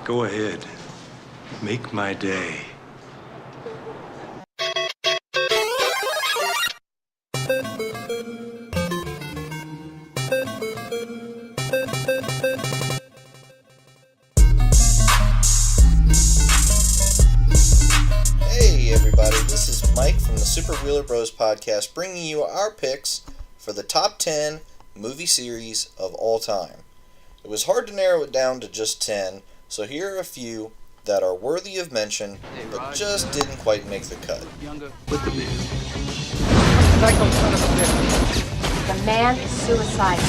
Go ahead. Make my day. Hey everybody, this is Mike from the Super Wheeler Bros podcast, bringing you our picks for the top 10 movie series of all time. It was hard to narrow it down to just 10, so here are a few that are worthy of mention, but just didn't quite make the cut. With the man. The man is suicidal.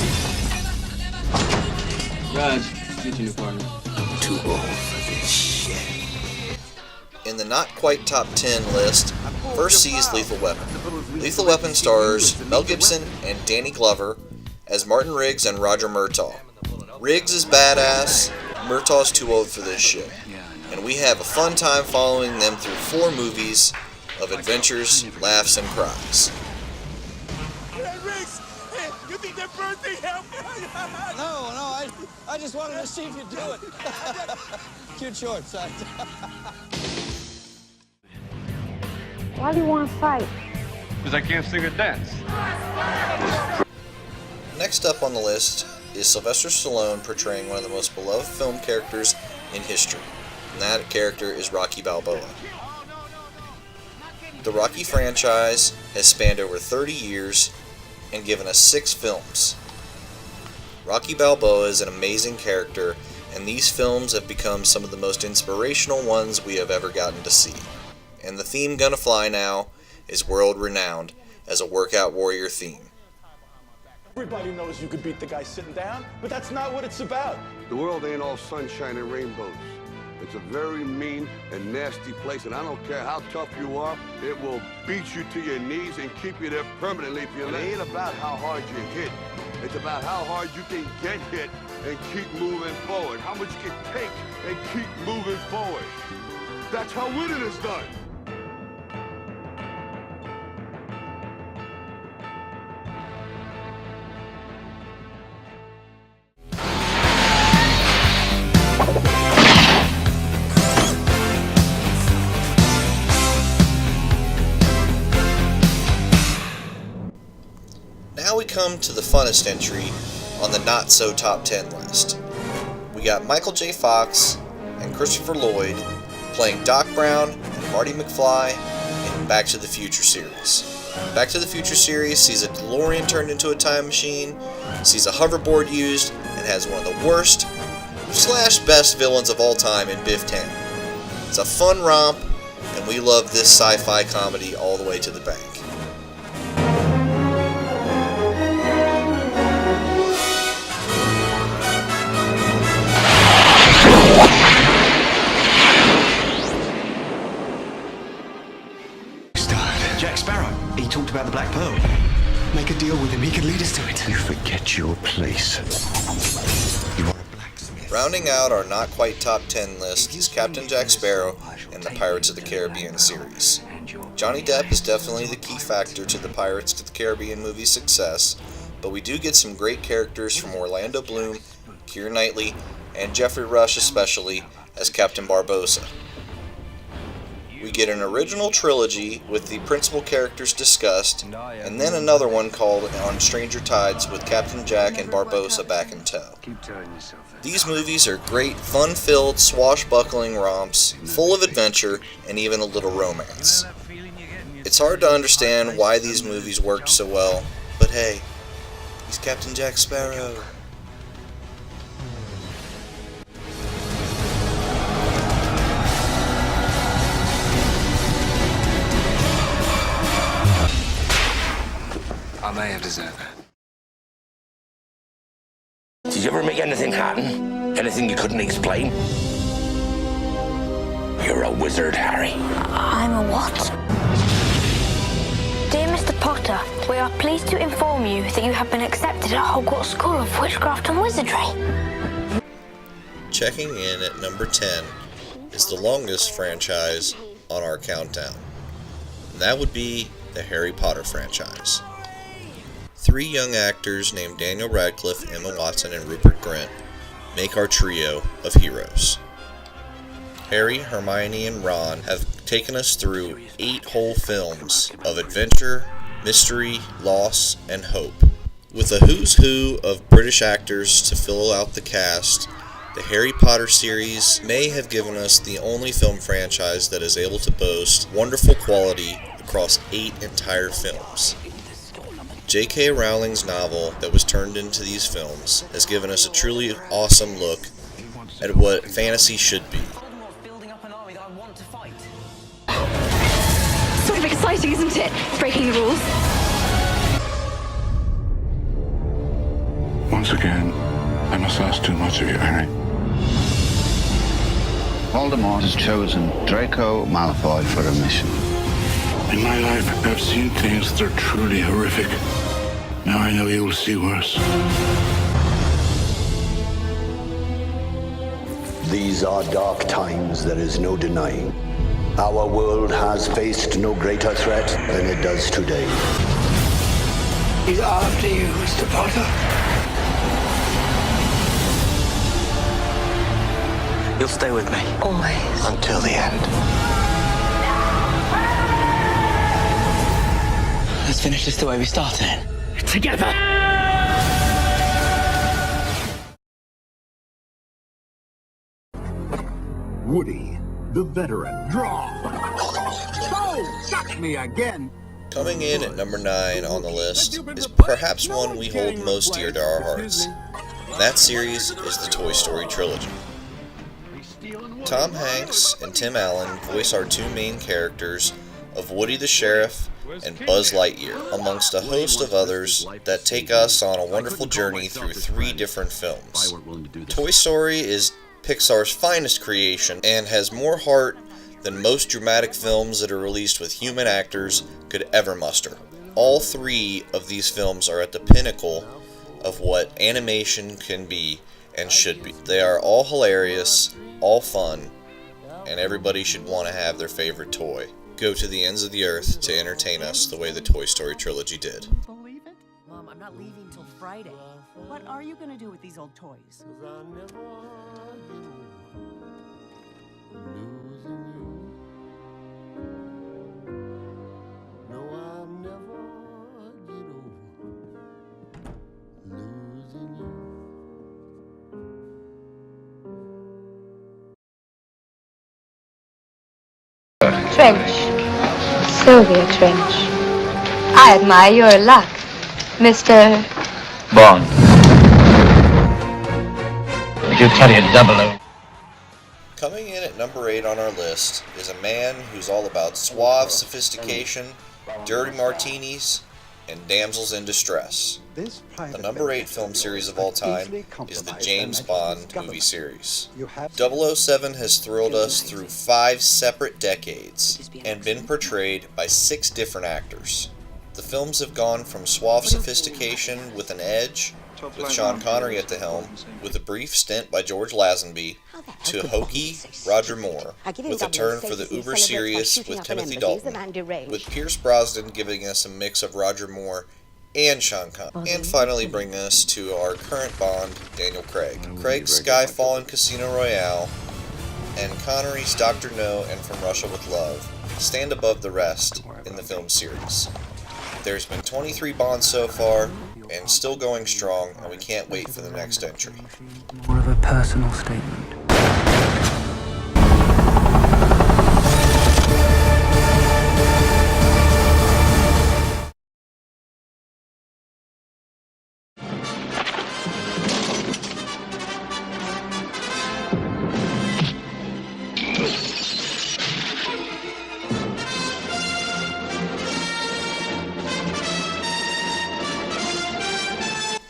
Raj, get your new partner. I'm too old for this shit. In the not quite top 10 list, Percys Lethal Weapon. Lethal Weapon stars Mel Gibson and Danny Glover as Martin Riggs and Roger Murtaugh. Riggs is badass, Murtaugh's too old for this shit. And we have a fun time following them through 4 movies of adventures, laughs, and cries. Hey, Riggs! Hey, you think that bird thing helped? No, I just wanted to see if you'd do it. Cute shorts. Why do you want to fight? Because I can't sing or dance. Next up on the list is Sylvester Stallone portraying one of the most beloved film characters in history, and that character is Rocky Balboa. The Rocky franchise has spanned over 30 years and given us 6 films. Rocky Balboa is an amazing character, and these films have become some of the most inspirational ones we have ever gotten to see. And the theme Gonna Fly Now is world-renowned as a workout warrior theme. Everybody knows you could beat the guy sitting down, but that's not what it's about. The world ain't all sunshine and rainbows. It's a very mean and nasty place, and I don't care how tough you are, it will beat you to your knees and keep you there permanently if you let. It ain't about how hard you hit. It's about how hard you can get hit and keep moving forward. How much you can take and keep moving forward. That's how winning is done. Now we come to the funnest entry on the not so top 10 list. We got Michael J. Fox and Christopher Lloyd playing Doc Brown and Marty McFly in Back to the Future series. Back to the Future series sees a DeLorean turned into a time machine, sees a hoverboard used, and has one of the worst / best villains of all time in Biff Tannen. It's a fun romp, and we love this sci-fi comedy all the way to the bank. Jack Sparrow. He talked about the Black Pearl. Make a deal with him. He can lead us to it. You forget your place. You are a blacksmith. Rounding out our not quite top 10 list is Captain Jack Sparrow and the Pirates of the Caribbean series. Johnny Depp is definitely the key factor to the Pirates of the Caribbean movie's success, but we do get some great characters from Orlando Bloom, Keira Knightley, and Jeffrey Rush especially as Captain Barbossa. We get an original trilogy with the principal characters discussed, and then another one called On Stranger Tides with Captain Jack and Barbossa back in tow. These movies are great, fun-filled, swashbuckling romps, full of adventure, and even a little romance. It's hard to understand why these movies worked so well, but hey, he's Captain Jack Sparrow. I may have deserved it. Did you ever make anything happen? Anything you couldn't explain? You're a wizard, Harry. I'm a what? Dear Mr. Potter, we are pleased to inform you that you have been accepted at Hogwarts School of Witchcraft and Wizardry. Checking in at number 10 is the longest franchise on our countdown. And that would be the Harry Potter franchise. 3 young actors named Daniel Radcliffe, Emma Watson, and Rupert Grint make our trio of heroes. Harry, Hermione, and Ron have taken us through 8 whole films of adventure, mystery, loss, and hope. With a who's who of British actors to fill out the cast, the Harry Potter series may have given us the only film franchise that is able to boast wonderful quality across 8 entire films. J.K. Rowling's novel that was turned into these films has given us a truly awesome look at what fantasy should be. Sort of exciting, isn't it? Breaking the rules. Once again, I must ask too much of you, Harry. Voldemort has chosen Draco Malfoy for a mission. In my life, I've seen things that are truly horrific. Now I know you will see worse. These are dark times, there is no denying. Our world has faced no greater threat than it does today. He's after you, Mr. Potter. You'll stay with me. Always. Until the end. Let's finish this the way we started. Together! Woody, the veteran. Draw! Oh, got me again! Coming in at number 9 on the list is perhaps one we hold most dear to our hearts. And that series is the Toy Story trilogy. Tom Hanks and Tim Allen voice our 2 main characters of Woody the Sheriff and Buzz Lightyear, amongst a host of others that take us on a wonderful journey through 3 different films. Toy Story is Pixar's finest creation and has more heart than most dramatic films that are released with human actors could ever muster. All 3 of these films are at the pinnacle of what animation can be and should be. They are all hilarious, all fun, and everybody should want to have their favorite toy go to the ends of the earth to entertain us the way the Toy Story trilogy did. Believe it? Mom, I'm not leaving till Friday. What are you gonna do with these old toys? Trench. Sylvia Trench. I admire your luck, Mr. Bourne. Would you carry a 00? Coming in at number 8 on our list is a man who's all about suave sophistication, dirty martinis, and damsels in distress. The number 8 film series of all time is the James Bond movie series. 007 has thrilled us through 5 separate decades and been portrayed by 6 different actors. The films have gone from suave sophistication with an edge, with Sean Connery at the helm, with a brief stint by George Lazenby, to hokey Roger Moore, with a turn for the uber-serious with Timothy Dalton, with Pierce Brosnan giving us a mix of Roger Moore and Sean Connery, and finally bringing us to our current Bond, Daniel Craig. Craig's Skyfall and Casino Royale, and Connery's Dr. No and From Russia with Love stand above the rest in the film series. There's been 23 Bonds so far, and still going strong, and we can't wait for the next entry. More of a personal statement.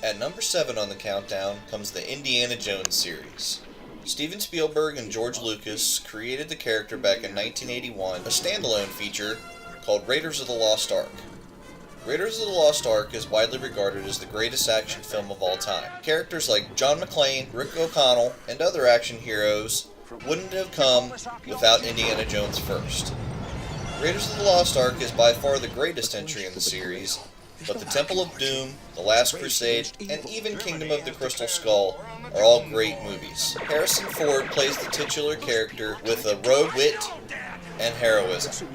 At number 7 on the countdown comes the Indiana Jones series. Steven Spielberg and George Lucas created the character back in 1981, a standalone feature called Raiders of the Lost Ark. Raiders of the Lost Ark is widely regarded as the greatest action film of all time. Characters like John McClane, Rick O'Connell, and other action heroes wouldn't have come without Indiana Jones first. Raiders of the Lost Ark is by far the greatest entry in the series, But the Temple of Doom, The Last Crusade, and even Kingdom of the Crystal Skull are all great movies. Harrison Ford plays the titular character with a rogue wit and heroism.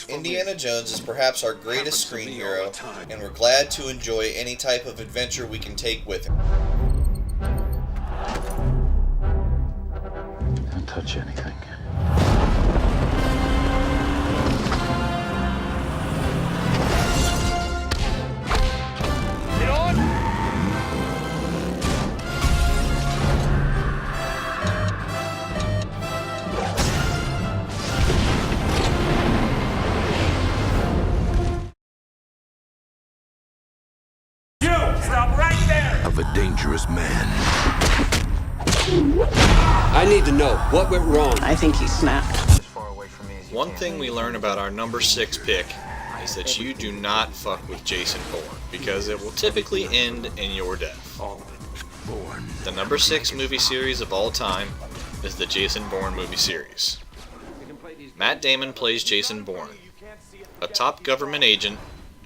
Indiana Jones is perhaps our greatest screen hero, and we're glad to enjoy any type of adventure we can take with him. Don't touch anything. Get on! Stop right there! Of a dangerous man. I need to know what went wrong. I think he snapped. One thing we learn about our number 6 pick is that you do not fuck with Jason Bourne, because it will typically end in your death. The number 6 movie series of all time is the Jason Bourne movie series. Matt Damon plays Jason Bourne, a top government agent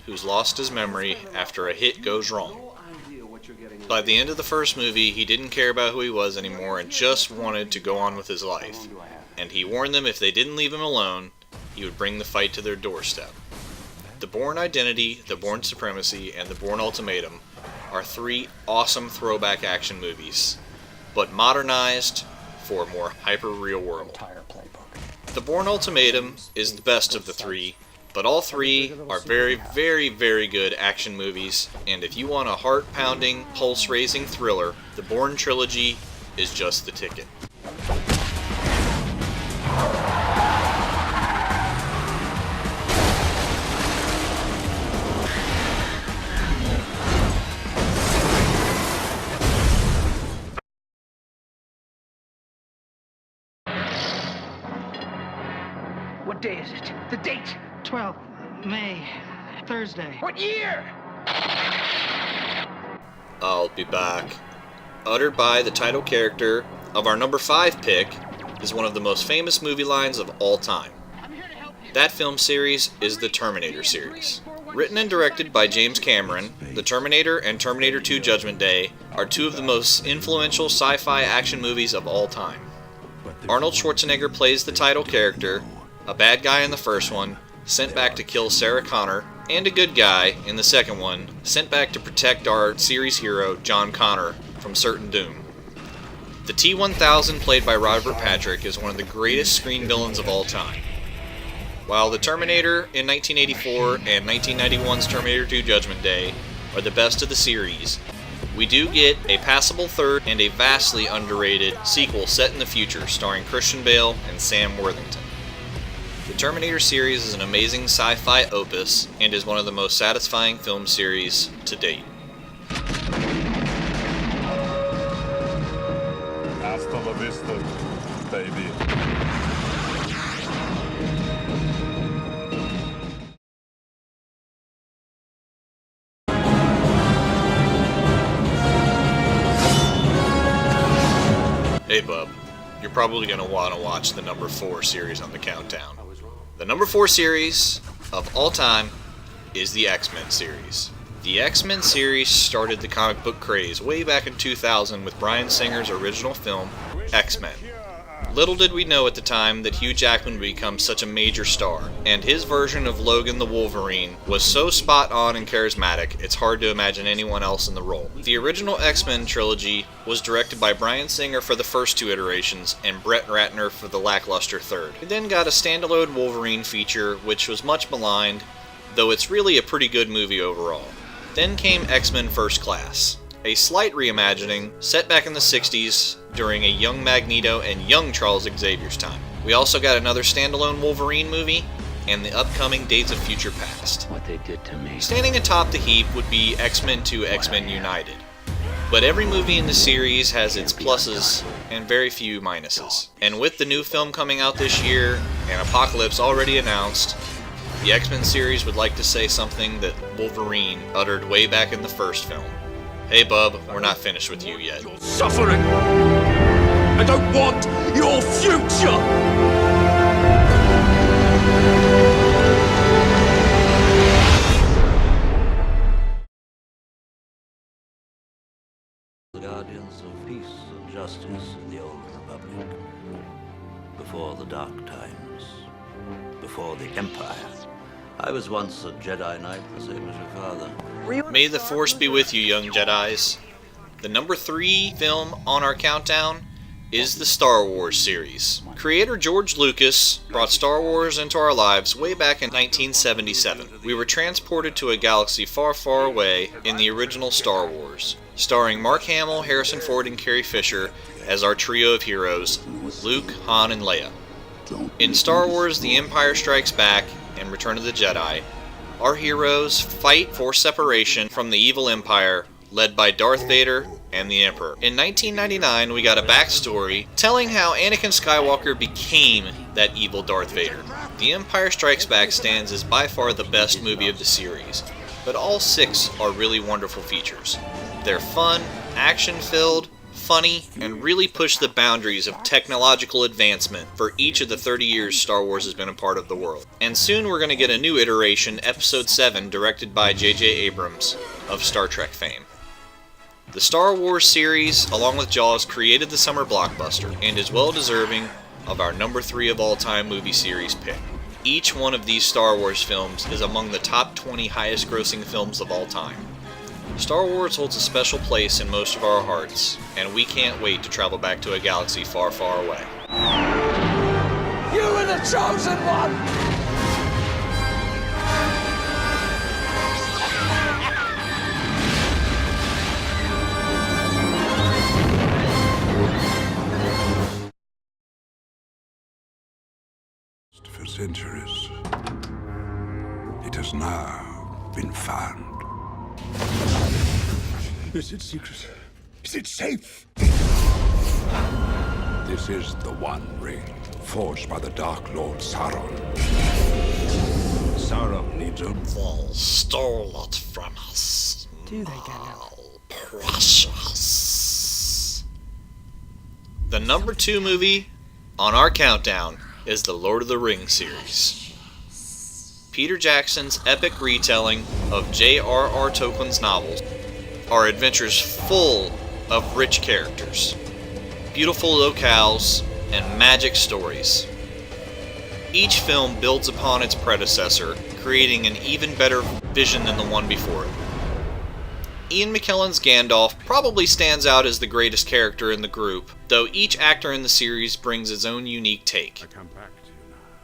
who's lost his memory after a hit goes wrong. By the end of the first movie, he didn't care about who he was anymore and just wanted to go on with his life. And he warned them if they didn't leave him alone, he would bring the fight to their doorstep. The Bourne Identity, The Bourne Supremacy, and The Bourne Ultimatum are 3 awesome throwback action movies, but modernized for a more hyper-real world. The Bourne Ultimatum is the best of the 3, but all 3 are very, very, very good action movies, and if you want a heart-pounding, pulse-raising thriller, the Bourne trilogy is just the ticket. What day is it? The date? 12th May, Thursday. What year? I'll be back. Uttered by the title character of our number 5 pick is one of the most famous movie lines of all time. That film series is the Terminator series. Written and directed by James Cameron, The Terminator and Terminator 2 Judgment Day are 2 of the most influential sci-fi action movies of all time. Arnold Schwarzenegger plays the title character, a bad guy in the first one, sent back to kill Sarah Connor, and a good guy in the second one, sent back to protect our series hero, John Connor, from certain doom. The T-1000, played by Robert Patrick, is one of the greatest screen villains of all time. While The Terminator in 1984 and 1991's Terminator 2 Judgment Day are the best of the series, we do get a passable third and a vastly underrated sequel set in the future starring Christian Bale and Sam Worthington. The Terminator series is an amazing sci-fi opus and is one of the most satisfying film series to date. Hasta la vista, baby. Hey bub, you're probably going to want to watch the number 4 series on the countdown. The number 4 series of all time is the X-Men series. The X-Men series started the comic book craze way back in 2000 with Bryan Singer's original film, X-Men. Little did we know at the time that Hugh Jackman would become such a major star, and his version of Logan the Wolverine was so spot on and charismatic, it's hard to imagine anyone else in the role. The original X-Men trilogy was directed by Bryan Singer for the first 2 iterations, and Brett Ratner for the lackluster third. We then got a standalone Wolverine feature, which was much maligned, though it's really a pretty good movie overall. Then came X-Men First Class, a slight reimagining set back in the 60s during a young Magneto and young Charles Xavier's time. We also got another standalone Wolverine movie and the upcoming Days of Future Past. What they did to me. Standing atop the heap would be X-Men 2 X-Men United. But every movie in the series has its pluses and very few minuses. And with the new film coming out this year and Apocalypse already announced, the X-Men series would like to say something that Wolverine uttered way back in the first film. Hey bub, we're not finished with you yet. Suffering! I don't want your future! The guardians of peace and justice in the old republic. Before the dark times. Before the Empire. I was once a Jedi Knight, the same as your father. May the Force be with you, young Jedis. The number 3 film on our countdown is the Star Wars series. Creator George Lucas brought Star Wars into our lives way back in 1977. We were transported to a galaxy far, far away in the original Star Wars, starring Mark Hamill, Harrison Ford, and Carrie Fisher as our trio of heroes, Luke, Han, and Leia. In Star Wars The Empire Strikes Back and Return of the Jedi, our heroes fight for separation from the evil Empire led by Darth Vader and the Emperor. In 1999, we got a backstory telling how Anakin Skywalker became that evil Darth Vader. The Empire Strikes Back stands as by far the best movie of the series, but all 6 are really wonderful features. They're fun, action-filled, funny, and really push the boundaries of technological advancement for each of the 30 years Star Wars has been a part of the world. And soon we're going to get a new iteration, Episode 7, directed by J.J. Abrams of Star Trek fame. The Star Wars series, along with Jaws, created the summer blockbuster and is well deserving of our number 3 of all time movie series pick. Each one of these Star Wars films is among the top 20 highest grossing films of all time. Star Wars holds a special place in most of our hearts, and we can't wait to travel back to a galaxy far, far away. You are the chosen one! For centuries, it has now been found. Is it secret? Is it safe? This is the One Ring, forged by the Dark Lord Sauron. Sauron needs a... They stole it from us. Do they, Gandalf? Precious. The number 2 movie on our countdown is the Lord of the Rings series. Peter Jackson's epic retelling of J.R.R. Tolkien's novels are adventures full of rich characters, beautiful locales, and magic stories. Each film builds upon its predecessor, creating an even better vision than the one before it. Ian McKellen's Gandalf probably stands out as the greatest character in the group, though each actor in the series brings its own unique take.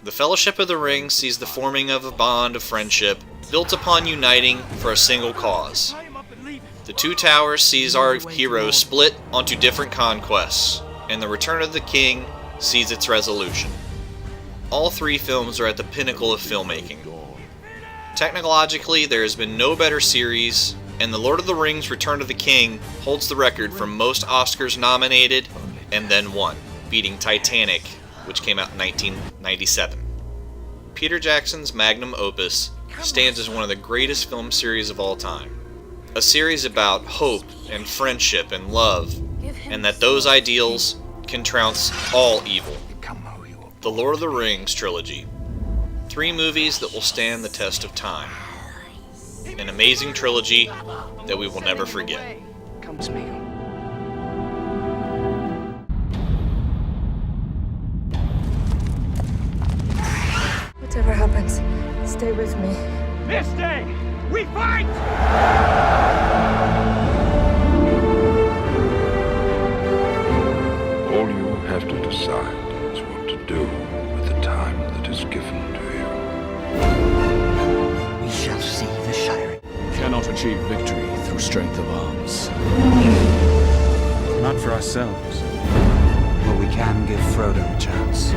The Fellowship of the Ring sees the forming of a bond of friendship built upon uniting for a single cause. The Two Towers sees our heroes split onto different conquests, and The Return of the King sees its resolution. All 3 films are at the pinnacle of filmmaking. Technologically, there has been no better series, and The Lord of the Rings Return of the King holds the record for most Oscars nominated and then won, beating Titanic, which came out in 1997. Peter Jackson's magnum opus stands as one of the greatest film series of all time. A series about hope and friendship and love, and that those ideals can trounce all evil. The Lord of the Rings trilogy. 3 movies that will stand the test of time. An amazing trilogy that we will never forget. Come to me. Whatever happens, stay with me. This day, we fight! All you have to decide is what to do with the time that is given to you. We shall see the Shire. Cannot achieve victory through strength of arms. Not for ourselves. But we can give Frodo a chance.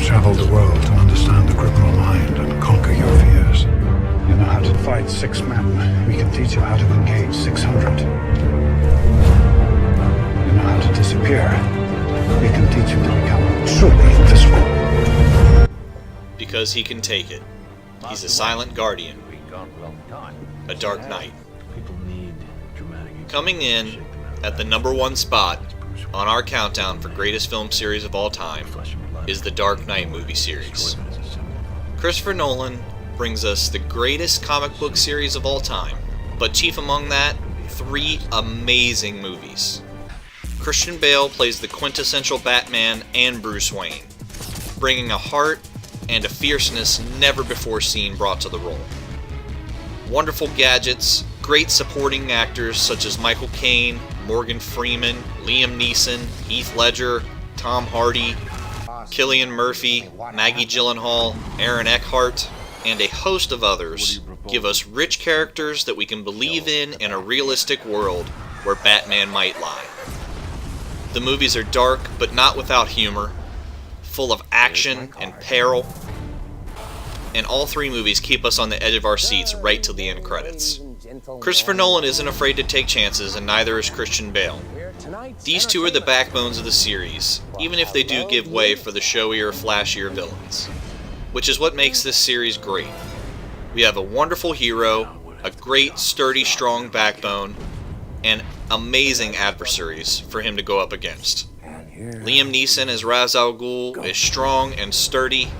Traveled the world to understand the criminal mind and conquer your fears. You know how to fight 6 men. We can teach you how to engage 600. You know how to disappear. We can teach you to become truly invisible. Because he can take it. He's a silent guardian. A dark knight. Coming in at the number 1 spot on our countdown for greatest film series of all time is the Dark Knight movie series. Christopher Nolan brings us the greatest comic book series of all time, but chief among that, 3 amazing movies. Christian Bale plays the quintessential Batman and Bruce Wayne, bringing a heart and a fierceness never before seen brought to the role. Wonderful gadgets, great supporting actors such as Michael Caine, Morgan Freeman, Liam Neeson, Heath Ledger, Tom Hardy, Cillian Murphy, Maggie Gyllenhaal, Aaron Eckhart, and a host of others give us rich characters that we can believe in a realistic world where Batman might lie. The movies are dark, but not without humor, full of action and peril, and all 3 movies keep us on the edge of our seats right till the end credits. Christopher Nolan isn't afraid to take chances, and neither is Christian Bale. These 2 are the backbones of the series, even if they do give way for the showier, flashier villains, which is what makes this series great. We have a wonderful hero, a great, sturdy, strong backbone, and amazing adversaries for him to go up against. Liam Neeson as Ra's al Ghul is strong and sturdy.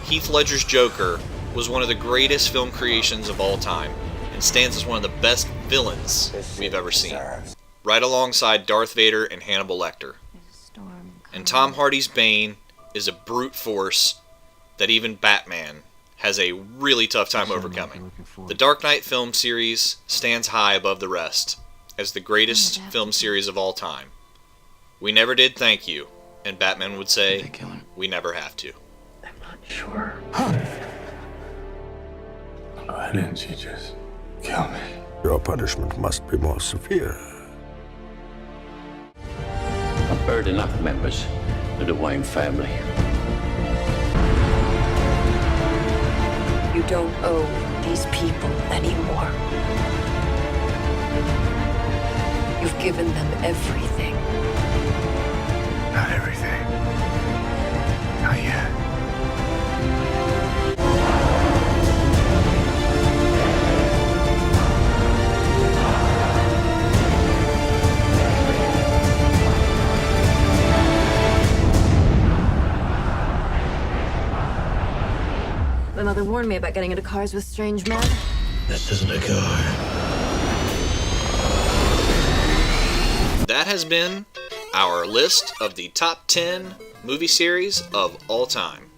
Heath Ledger's Joker was one of the greatest film creations of all time, and stands as one of the best villains we've ever seen, right alongside Darth Vader and Hannibal Lecter. And Tom Hardy's Bane is a brute force that even Batman has a really tough time overcoming. The Dark Knight film series stands high above the rest as the greatest film series of all time. We never did thank you, and Batman would say, we never have to. Sure. Why didn't you just kill me? Your punishment must be more severe. I've buried enough members of the Wayne family. You don't owe these people anymore. You've given them everything. Not everything. Not yet. My mother warned me about getting into cars with strange men. This isn't a car. That has been our list of the top 10 movie series of all time.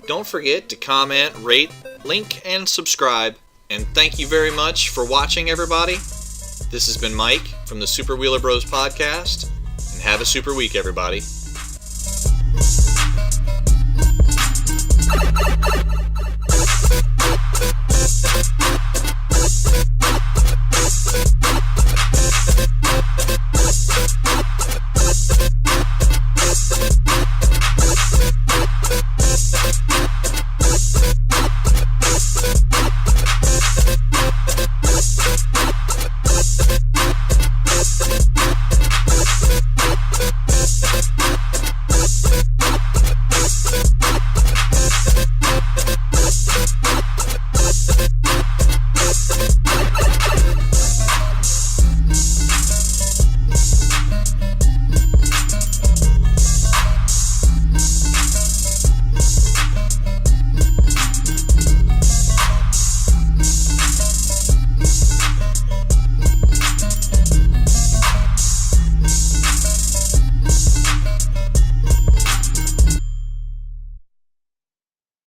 Don't forget to comment, rate, link, and subscribe. And thank you very much for watching, everybody. This has been Mike from the Super Wheeler Bros podcast. And have a super week, everybody.